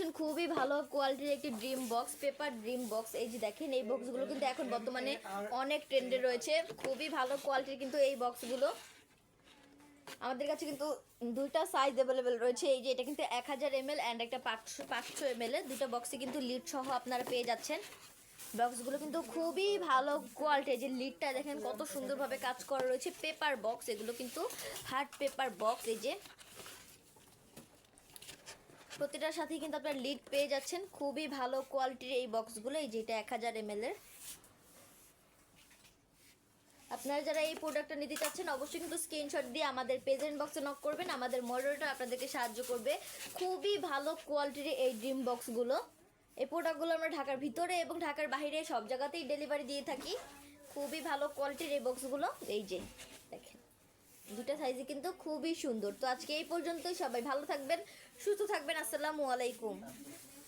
পাচ্ছেন খুবই ভালো কোয়ালিটির একটি dream box, paper dream box. এই যে দেখেন, এই বক্সগুলো কিন্তু এখন বর্তমানে অনেক ট্রেন্ডে রয়েছে। খুবই ভালো কোয়ালিটির কিন্তু এই বক্সগুলো আমাদের কাছে কিন্তু দুইটা সাইজ অ্যাভেলেবেল রয়েছে। এই যে এটা কিন্তু 1000 ml অ্যান্ড একটা 500 ml এর দুটো বক্সে কিন্তু লিড সহ আপনারা পেয়ে যাচ্ছেন। বক্সগুলো কিন্তু খুবই ভালো কোয়ালিটি। যে লিডটা দেখেন কত সুন্দরভাবে কাজ করা রয়েছে। পেপার বক্স, এগুলো কিন্তু হার্ড পেপার বক্স। এই যে প্রতিটার সাথেই কিন্তু আপনার লিড পেয়ে যাচ্ছেন। খুবই ভালো কোয়ালিটির এই বক্সগুলো। এই যেটা 1000 ml এর। আপনারা যারা এই প্রোডাক্টটা নিতে চাচ্ছেন অবশ্যই কিন্তু স্ক্রিনশট দিয়ে আমাদের পেজেন্ট বক্সে নক করবেন। আমাদের মডারেটর আপনাদেরকে সাহায্য করবে। খুবই ভালো কোয়ালিটির এই ড্রিম বক্সগুলো। এই প্রোডাক্টগুলো আমরা ঢাকার ভিতরে এবং ঢাকার বাইরে সব জায়গাতেই ডেলিভারি দিয়ে থাকি। খুবই ভালো কোয়ালিটির এই বক্সগুলো। এই যে দেখেন, দুটা সাইজে কিন্তু খুবই সুন্দর। তো আজকে এই পর্যন্তই। সবাই ভালো থাকবেন, সুস্থ থাকবেন। আসসালামু আলাইকুম।